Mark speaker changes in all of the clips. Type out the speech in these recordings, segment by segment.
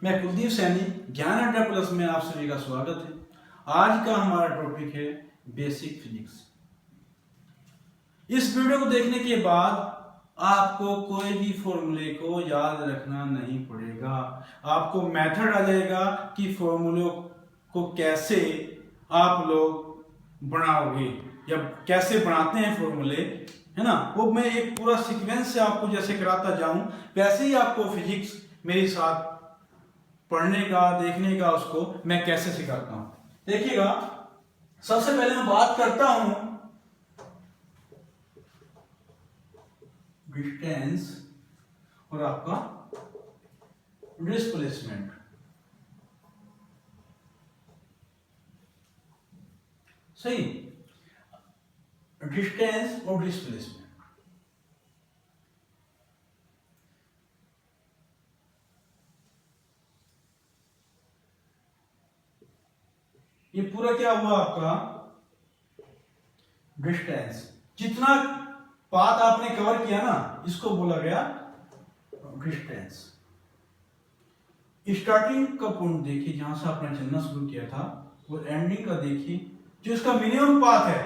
Speaker 1: मैं कुलदीप सैनी ज्ञान अड्डा प्लस में आप सभी का स्वागत है। आज का हमारा टॉपिक है बेसिक फिजिक्स। इस वीडियो को देखने के बाद आपको कोई भी फॉर्मूले को याद रखना नहीं पड़ेगा। आपको मेथड आ जाएगा कि फॉर्मूलों को कैसे आप लोग बनाओगे या कैसे बनाते हैं फॉर्मूले, है ना। वो मैं एक पूरा सीक्वेंस से आपको जैसे कराता जाऊं वैसे ही आपको फिजिक्स मेरे साथ पढ़ने का, देखने का, उसको मैं कैसे सिखाता हूं। देखिएगा, सबसे पहले मैं बात करता हूं डिस्टेंस और आपका डिस्प्लेसमेंट। सही, डिस्टेंस और डिस्प्लेसमेंट। ये पूरा क्या हुआ आपका डिस्टेंस। जितना पाथ आपने कवर किया ना, इसको बोला गया डिस्टेंस। स्टार्टिंग का पॉइंट देखिए जहां से आपने चलना शुरू किया था, और एंडिंग का देखिए जो इसका मिनिमम पाथ है,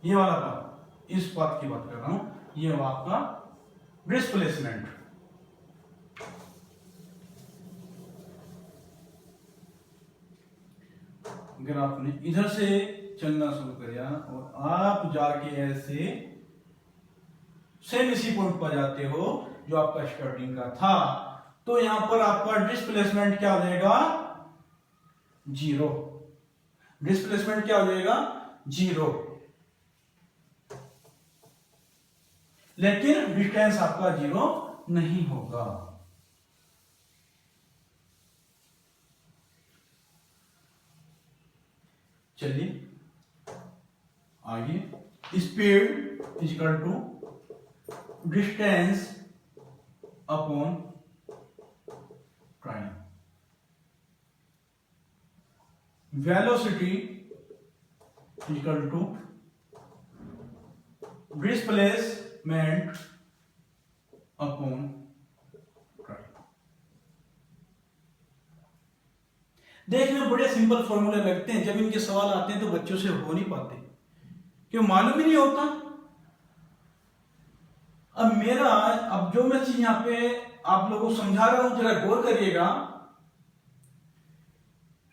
Speaker 1: ये वाला पाथ, इस पाथ की बात कर रहा हूं। ये हुआ आपका डिस्प्लेसमेंट। अगर आपने इधर से चलना शुरू किया और आप जाके ऐसे सेम इसी पॉइंट पर जाते हो जो आपका स्टार्टिंग का था, तो यहां पर आपका डिस्प्लेसमेंट क्या हो जाएगा? जीरो। डिस्प्लेसमेंट क्या हो जाएगा? जीरो। लेकिन डिस्टेंस आपका जीरो नहीं होगा। चलिए आगे। Speed equal to distance upon time. Velocity equal to displacement upon time. देखने में बड़े सिंपल फॉर्मूले लगते हैं, जब इनके सवाल आते हैं तो बच्चों से हो नहीं पाते, क्यों मालूम ही नहीं होता। अब जो मैं चीज यहां पे आप लोगों को समझा रहा हूं, जरा गौर करिएगा।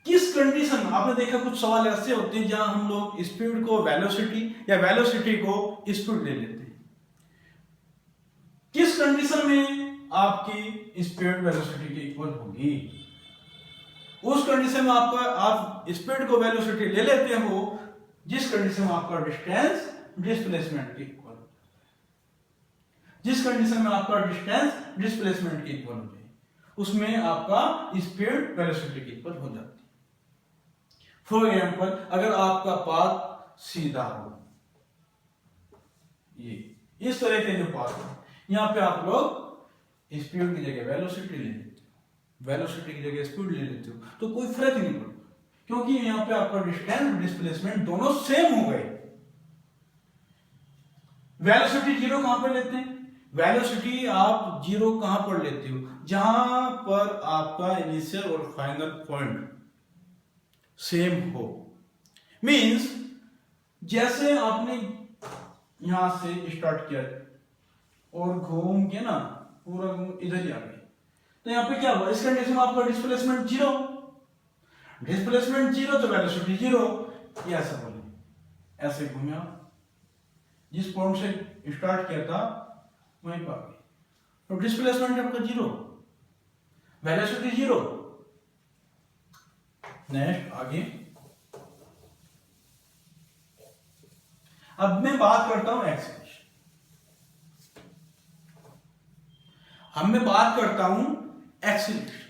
Speaker 1: किस कंडीशन, आपने देखा कुछ सवाल ऐसे होते हैं जहां हम लोग स्पीड को वेलोसिटी या वेलोसिटी को स्पीड ले लेते हैं। किस कंडीशन में आपकी स्पीड वेलोसिटी के इक्वल होगी? उस कंडीशन में आप स्पीड को वेलोसिटी ले लेते हो जिस कंडीशन में आपका डिस्टेंस डिस्प्लेसमेंट के इक्वल, जिस कंडीशन में आपका डिस्टेंस डिस्प्लेसमेंट के इक्वल हो जाए, उसमें आपका स्पीड वेलोसिटी के इक्वल हो जाती है। फॉर एग्जाम्पल, अगर आपका पाथ सीधा हो, ये इस तरह के जो पाथ है, यहां पे आप लोग स्पीड की जगह वेलोसिटी ले लेते हो, वेलोसिटी की जगह स्पीड ले लेते हो, तो कोई फर्क नहीं पड़ता, क्योंकि यहां पे आपका डिस्टेंस डिस्प्लेसमेंट दोनों सेम हो गए। वेलोसिटी जीरो कहां पर लेते हैं? वेलोसिटी आप जीरो कहां पर लेते हो? जहां पर आपका इनिशियल और फाइनल पॉइंट सेम हो। मींस जैसे आपने यहां से स्टार्ट किया और घूम के ना पूरा इधर ही आ गए, तो यहां पे क्या हुआ? इस कंडीशन में आपका डिस्प्लेसमेंट जीरो, डिस्प्लेसमेंट जीरो तो वेलोसिटी जीरो। ये ऐसा बोले, ऐसे घूमे आप, जिस पॉइंट से स्टार्ट किया था वहीं पर आ गए, तो डिस्प्लेसमेंट आपका जीरो, वेलोसिटी जीरो। नेक्स्ट आगे। अब मैं बात करता हूं एक्सीलरेशन। अब मैं बात करता हूं acceleration.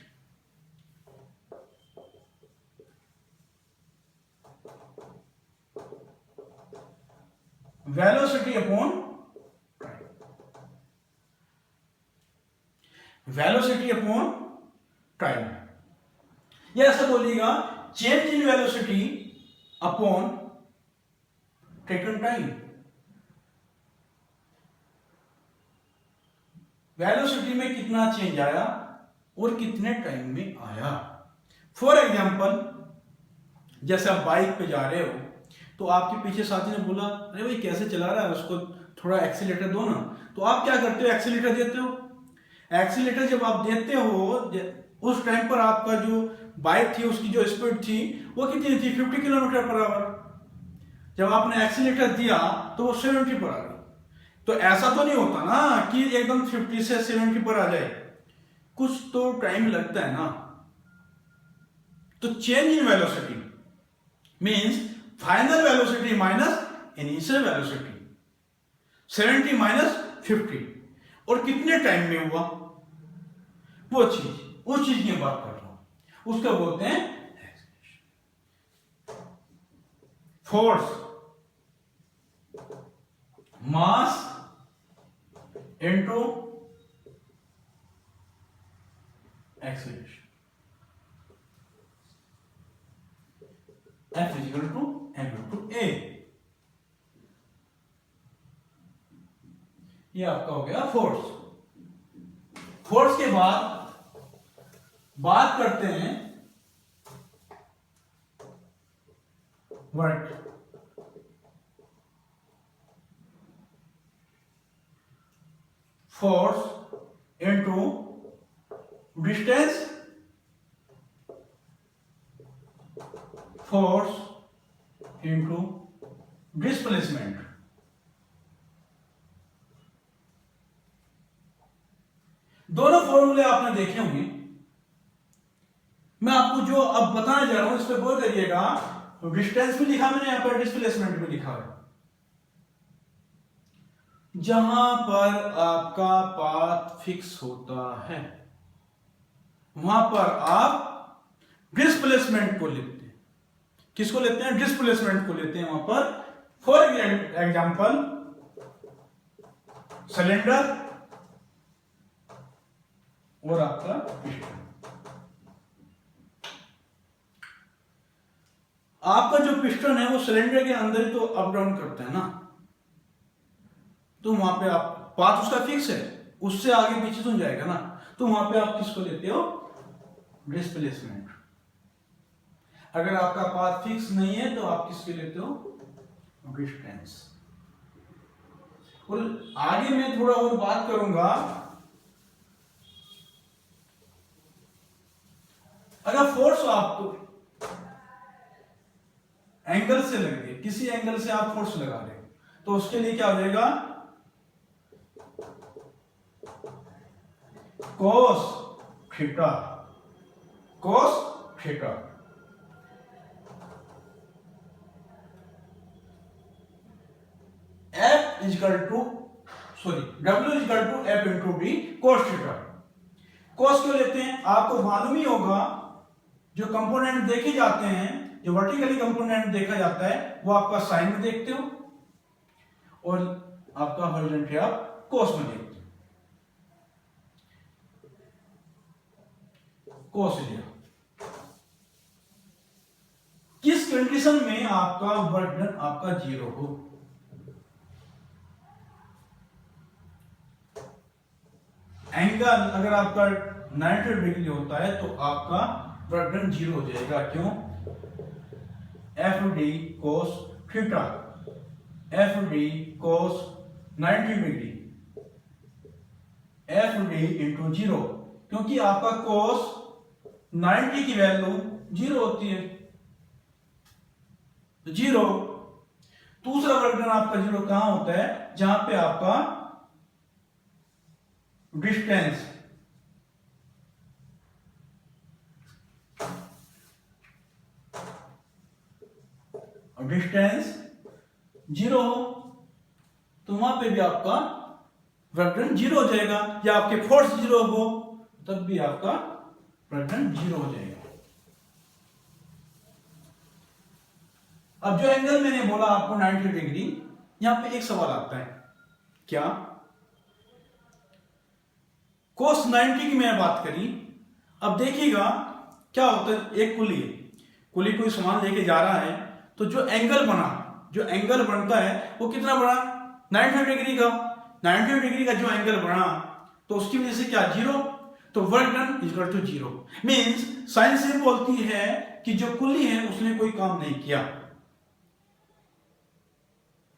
Speaker 1: Velocity upon time, velocity upon time, या ऐसा बोलिएगा change in velocity upon taken time. Velocity में कितना चेंज आया और कितने टाइम में आया। फॉर एग्जाम्पल, जैसे आप बाइक पे जा रहे हो तो आपके पीछे साथी ने बोला अरे भाई कैसे चला रहा है, उसको थोड़ा एक्सीलेटर दो ना। तो आप क्या करते हो, एक्सीलेटर देते हो। एक्सीलेटर जब आप देते हो उस टाइम पर आपका जो बाइक थी उसकी जो स्पीड थी वो कितनी थी, 50 किलोमीटर पर आवर। जब आपने एक्सीलेटर दिया तो वो 70 पर आ गई। तो ऐसा तो नहीं होता ना कि एकदम 50 से 70 पर आ जाए, कुछ तो टाइम लगता है ना। तो change in velocity means final velocity minus initial velocity, 70 minus 50, और कितने टाइम में हुआ वो चीज, उस चीज की बात कर रहा हूं, उसको बोलते हैं force mass into acceleration, F is equal to M into A। ये आपका हो गया फोर्स। फोर्स के बाद बात करते हैं work. Force into distance, force into displacement. दोनों फॉर्मूले आपने देखे होंगे। मैं आपको जो अब बताने जा रहा हूं इस पे गौर करिएगा। डिस्टेंस भी लिखा मैंने, यहां पर डिस्प्लेसमेंट भी लिखा है। जहां पर आपका पाथ फिक्स होता है वहां पर आप डिस्प्लेसमेंट को लेते हैं। किसको लेते हैं, डिस्प्लेसमेंट को लेते हैं वहां पर। फॉर एग्जाम्पल सिलेंडर और आपका पिस्टन। आपका जो पिस्टन है वो सिलेंडर के अंदर ही तो अप डाउन करता है ना, तो वहां पे आप पाथ उसका फिक्स है, उससे आगे पीछे तो जाएगा ना। तो वहां पे आप किसको लेते हो, डिस्प्लेसमेंट। अगर आपका पाथ फिक्स नहीं है तो आप किसके लेते हो, डिस्टेंस। और आगे मैं थोड़ा और बात करूंगा। अगर फोर्स आपको एंगल से लग रही है, किसी एंगल से आप फोर्स लगा रहे हो, तो उसके लिए क्या हो जाएगा, cos theta, cos theta. F equal to W equal to F into D cos theta. Cos क्यों लेते हैं, आपको मालूम ही होगा जो कंपोनेंट देखे जाते हैं, जो वर्टिकली कंपोनेंट देखा जाता है वो आपका साइन में देखते हो और आपका हॉरिजॉन्टली आप कोस में देखते हो। कोस लिया, किस कंडीशन में आपका वर्क डन आपका 0 हो। एंगल अगर आपका 90 डिग्री होता है तो आपका वर्क डन 0 हो जाएगा। क्यों, F D cos theta, F D cos 90 degree, F D into 0, क्योंकि आपका कोस 90 की वैल्यू 0 होती है, तो 0। दूसरा वर्क डन आपका 0 कहां होता है, जहां पे आपका डिस्टेंस डिस्टेंस 0 हो, तो वहां पे भी आपका वर्क डन 0 हो जाएगा। या आपके फोर्स 0 हो तब भी आपका वर्क डन 0 हो जाएगा। अब जो एंगल मैंने बोला आपको 90 डिग्री, यहां पे एक सवाल आता है, क्या कोस 90 की मैंने बात करी। अब देखिएगा क्या होता है, एक कुली कोई सामान लेके जा रहा है, तो जो एंगल बनता है वो कितना बना, 90 डिग्री का। 90 डिग्री का जो एंगल बना तो उसकी वजह से क्या 0। तो work done equal to 0। Means science ये बोलती है कि जो कुली है उसने कोई काम नहीं किया,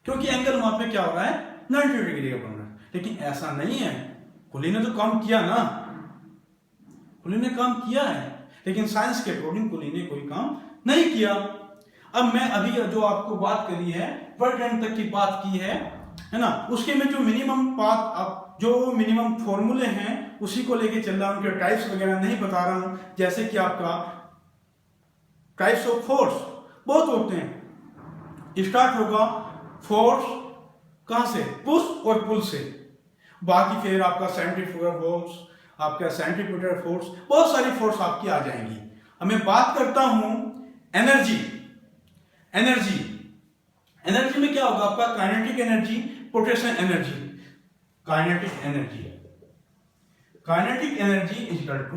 Speaker 1: क्योंकि एंगल वहां पे क्या हो रहा है, 90 डिग्री का बन रहा है। लेकिन ऐसा नहीं है, कुली ने तो काम किया ना, कुली ने काम किया है, लेकिन साइंस के अकॉर्डिंग कुली ने कोई काम नहीं किया। अब मैं अभी जो आपको बात करी है, वर्क डन तक की बात की है ना, उसके में जो मिनिमम पाथ, जो मिनिमम फॉर्मूले हैं उसी को लेके चल रहा हूं, उनके टाइप्स वगैरह नहीं बता रहा हूं। जैसे कि आपका टाइप्स ऑफ फोर्स बहुत होते हैं, स्टार्ट होगा फोर्स कहां से, पुश और पुल से, बाकी फिर आपका सेंट्रीफ्यूगल फोर्स, आपका सेंट्रीपिटल फोर्स, बहुत सारी फोर्स आपकी आ जाएंगी। अब मैं बात करता हूं एनर्जी। एनर्जी एनर्जी में क्या होगा आपका, kinetic energy, potential energy. Kinetic energy, kinetic energy is equal to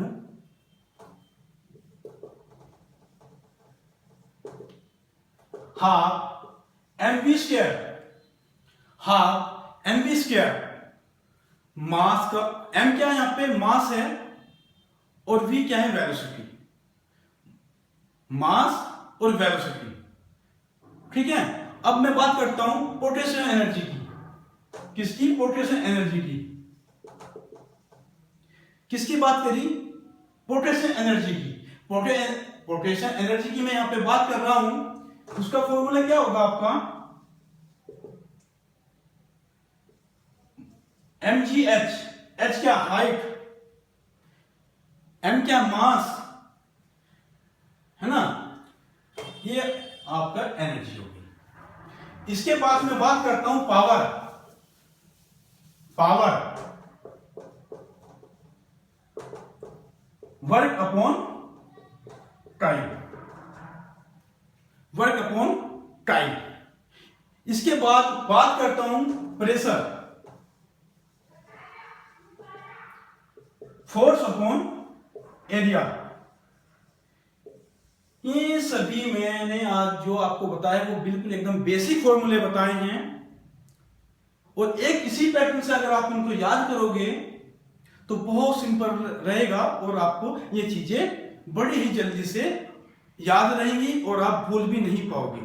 Speaker 1: half mv square, half mv square. Mass का m क्या है यहां पे, मास है, और v क्या है, वेलोसिटी। मास और वेलोसिटी, ठीक है। अब मैं बात करता हूं पोटेंशियल एनर्जी की। किसकी, पोटेंशियल एनर्जी की। किसकी बात करी, पोटेंशियल एनर्जी की। पोटेंशियल एनर्जी की मैं यहां पे बात कर रहा हूं, उसका फॉर्मूला क्या होगा आपका, mgh। h क्या, हाइट, m क्या, मास, है ना, ये आपका एनर्जी होगी। इसके बाद मैं बात करता हूं power. Power work upon time, work upon time. इसके बाद बात करता हूं प्रेशर, फोर्स अपॉन एरिया। ये सभी मैंने आज जो आपको बताया वो बिल्कुल एकदम बेसिक फॉर्मूले बताए हैं, और एक इसी पैटर्न से अगर आप इनको याद करोगे तो बहुत सिंपल रहेगा, और आपको ये चीजें बड़ी ही जल्दी से याद रहेंगी और आप भूल भी नहीं पाओगे।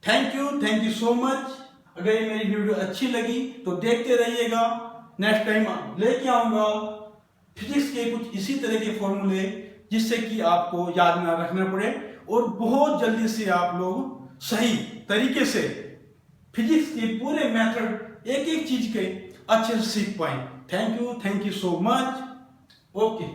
Speaker 1: Thank you so much. अगर ये मेरी वीडियो अच्छी लगी तो देखते रहिएगा, नेक्स्ट टाइम लेके आऊंगा फिजिक्स के कुछ इसी तरह के फॉर्मूले, जिससे कि आपको याद ना रखना पड़े, और बहुत जल्दी से आप लोग सही तरीके से फिजिक्स के पूरे मेथड, एक एक चीज के अच्छे से सीख पाए। Thank you so much. Okay.